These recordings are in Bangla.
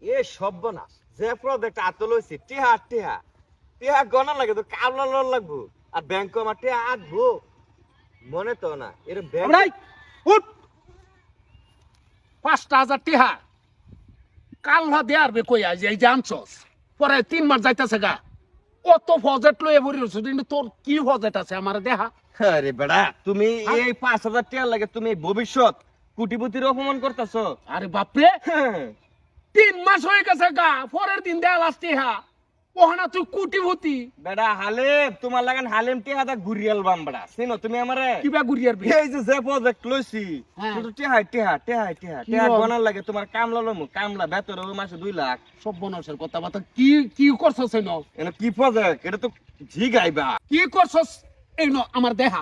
এ সর্বনাশ যে প্রজেক্ট আতল হইছে টিহা টিহা টিহা গনা লাগে তো কামলা লল লাগবো আর ব্যাংক আমার টিহা আটবো মনে তো না এর ব্যাংক আমরাই উঠ ৫,০০০ টিহা কাল্লা দেয়ার বে কই আজ এই জানছস পরে ৩ মাস যাইতাছে গা কত প্রজেক্ট লয়ে বরি রইছ কিন্তু তোর কি প্রজেক্ট আছে আমার দেহা আরে বেড়া তুমি এই ৫,০০০ টাকা লাগে তুমি ভবিষ্যৎ কোটিপতির অপমান করতেছো আরে বাপরে ৩ মাস হয়ে গেছে গা পরের দিন দেয়া লাস্ট টিহা ওহানা তুই কোটিপতি বেড়া হালেম তোমার লাগান হালেম টিহা দা গুরিয়াল বাম বেড়া চিনো তুমি আমারে কিবা গুরিয়ার বে এই যে প্রজেক্ট লইছি হ্যাঁ। শুধু টিহা টিহা টিহা টিহা কি টিহা বল? গনা লাগে তোমার কামলা লমু কামলা বেতরে ওই মাসে 2 লাখ সব বনসের কথা বাতা কি কি করছস এনো এনে কি প্রজেক্ট এটা তো জিগাইবা কি করছস এনো আমার দেহা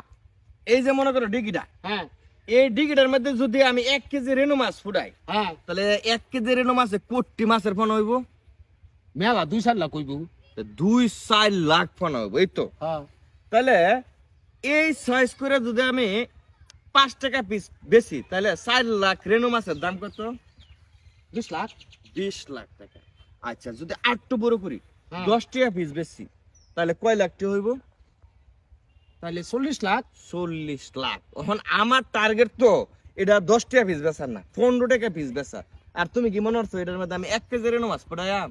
এই যে মনে করো ডিগিটা হ্যাঁ এই ডিগিটার মধ্যে যদি আমি 1 কেজি রেনু মাছ ফুটাই হ্যাঁ তাহলে 1 কেজি রেনু মাছে কোটি মাছের ফোন হইব মেলা ২-৪ লাখ কইবো 2-4 লাখ ফোন হইব এই তো হ্যাঁ তাহলে এই সাইজ করে যদি আমি 5 টাকা পিস বেশি তাহলে 4 লাখ রেনু মাছের দাম কত ২০ লাখ 20 লাখ টাকা আচ্ছা যদি আটটু বড় করি হ্যাঁ। 10 টাকা পিস বেশি তাহলে কয় লাখ টাকা হইব তাহলে ৪০ লাখ 40 লাখ এখন আমার টার্গেট তো এটা 10 টাকা পিস বেচার না 15 টাকা পিস বেচা আর তুমি কি মনে করছো এটার মধ্যে আমি 1 কেজি রেনু মাছ ফুটাইয়াম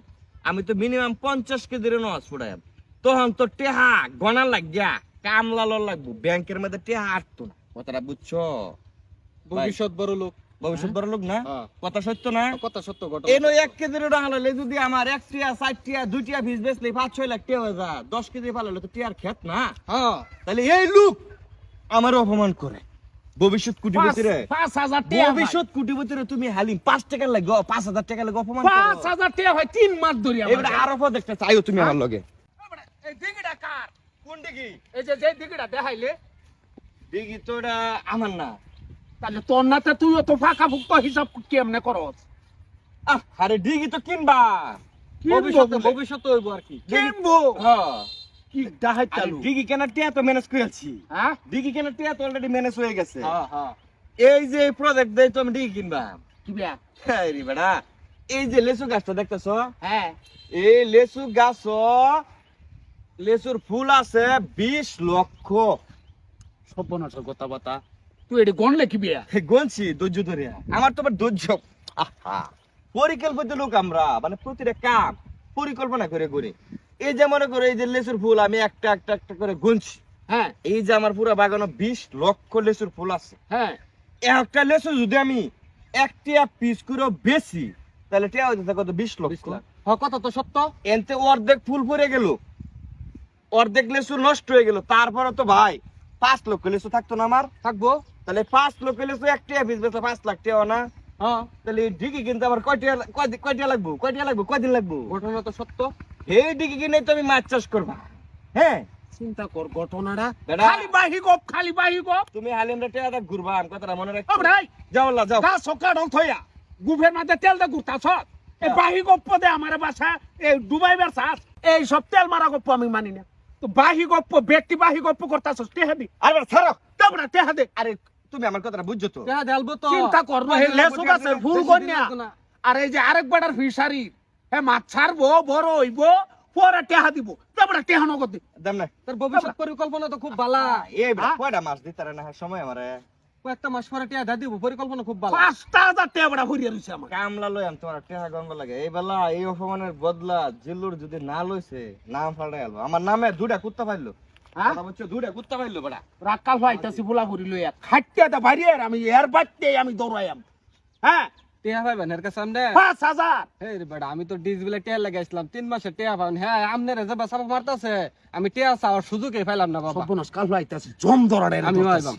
আমি তো মিনিমাম 50 কেজি রেনু মাছ ফুটাইয়াম তখন তো টেহা গনা লাগিয়া কামলা লল লাগবো ব্যাংকের মধ্যে টেহা আটতো না কথাটা বুঝছো ভবিষ্যৎ বড় লোক ভবিষ্যৎ বড় লোক না হ্যাঁ। কথা সত্য না কথা সত্য ঘটনা এনো 1 কেজি রেনু হালালে যদি আমার 1 টিয়া 4 টিয়া 2 টিয়া পিস বেচলে 5-6 লাখ টাকা হয়ে যায় 10 কেজি ফালালে তো টিয়ার খেত না হ্যাঁ তাহলে এই লোক আমার অপমান করে ভবিষ্যৎ কোটিপতিরে ৫,০০০ টাকা ভবিষ্যৎ কোটিপতিরে তুমি হালিম 5 টাকা লাগে ৫,০০০ টাকা লাগে অপমান করো ৫,০০০ টাকা হয় ৩ মাস ধরে এবারে আরো দেখতে চাইও তুমি আমার লগে এই দিগিটা কার কোন দিকে এই যে যে দিগিটা দেখাইলে দিকে তো এটা আমার না তাহলে তোর নাতে তুইও তো ফাঁকা ভুক্ত হিসাব কেমনে করস আরে দিকে তো কিনবা কিনবো ভবিষ্যৎ হইব আর কি কিনবো হ্যাঁ কি দেখাই আরে চালু দিকে কেনার টিয়া তো ম্যানেজ করেছি হ্যাঁ দিকে কেনার টিয়া তো অলরেডি ম্যানেজ হয়ে গেছে হ্যাঁ হ্যাঁ এই যে প্রজেক্ট দেই তো আমি দিকে কিনবা কি বিয়া আরে বেড়া এই যে লেসু গাছটা দেখতেছো হ্যাঁ এই লেসু গাছ লেসুর ফুল আছে 20 লক্ষ সব বনসের কথা বাতা তুই এটি গণলে কি বিয়া গনছি ধৈর্য ধরে আমার তো আবার ধৈর্য আহা পরিকল্পিত লোক আমরা মানে প্রতিটা কাম পরিকল্পনা করে করি এই যে মনে করো এই যে লেসুর ফুল আমি একটা একটা একটা করে গুনছি হ্যাঁ এই যে আমার পুরো বাগানে 20 লক্ষ লেসুর ফুল আছে হ্যাঁ একটা লেসু যদি আমি একটা পিস করে বেশি তাহলে টিয়া হইতে কত 20 লক্ষ কথা তো সত্য এনতে অর্ধেক ফুল পড়ে গেল অর্ধেক লেসু নষ্ট হয়ে গেল তারপরে তো ভাই 5 লক্ষ লেসু থাকতো না আমার থাকবো তাহলে 5 লক্ষ লেসু একটা পিস বেচলে 5 লাখ টাকা না হ্যাঁ তাহলে ডিগি কিনতে আবার কয়টা লাগবো কয়দিন লাগবো ঘটনা তো সত্য এই ডিগি কিনে তো আমি মাছ চাষ করবা হ্যাঁ চিন্তা কর ঘটনাটা বেটা। খালি বাহি গপ তুমি হালিমটা টাকা ঘুরবা আমি কথাটা মনে ও রাখো ভাই যাও আল্লাহ যাও গা সকাল থইয়া গুফের মাঝে তেল দে গুতা সব এই বাহি গপ্প দে আমার বাসা এই ডুবাইবার সাস এই সব তেল মারা গপ্প আমি মানি না তো বাহি গপ্প ব্যক্তি বাহি গপ্প করতাছস টেহা দি আরে ছাড়ো তোমরা টেহা দে আরে তুমি আমার কথাটা বুঝছো তো টেহা দেলবো তো চিন্তা কর না হে লেসু গাছে ফুল কন্যা আর এই যে আরেক বাটার ফিশারি হে মাছ ছাড়বো বড় হইবো পরে টেহা দিব তোমরা টেহা নগদ দি দাম না তোর ভবিষ্যৎ পরিকল্পনা তো খুব ভালো এই কয়টা মাছ দিতারে না সময় আমারে কয়েকটা মাস পরে টেহা দিব পরিকল্পনা খুব ভালো ৫,০০০ টাকা বড় হরিয়া রইছে আমার কামলা লই আমি তোমার টাকা গঙ্গ লাগে এই বেলা এই অপমানের বদলা জিল্লুর যদি না লইছে নাম ফাড়াই আলবো আমার নামে দুটা কুত্তা পাইলো হ্যাঁ কথা বলছো দুটা কুত্তা পাইলো বড়া রাকাল ভাইতাছি ফুলা ভরি লইয়া খাইতে দা বাইরে আমি এর বাচ্চে আমি দৌড়াইম হ্যাঁ টেহা পাইবেন এর কাছে আমনে ৫,০০০ এই রে বেটা আমি তো ডিসপ্লে টেহা লাগাইছিলাম 3 মাসে টেহা পাবেন হ্যাঁ আমনের যে বাসা মারতাছে আমি টেহা চাওয়ার সুযোগই পাইলাম না বাবা সর্বনাশ কাল ভাইতাছি জম দৌড়াড়ে আমি আইলাম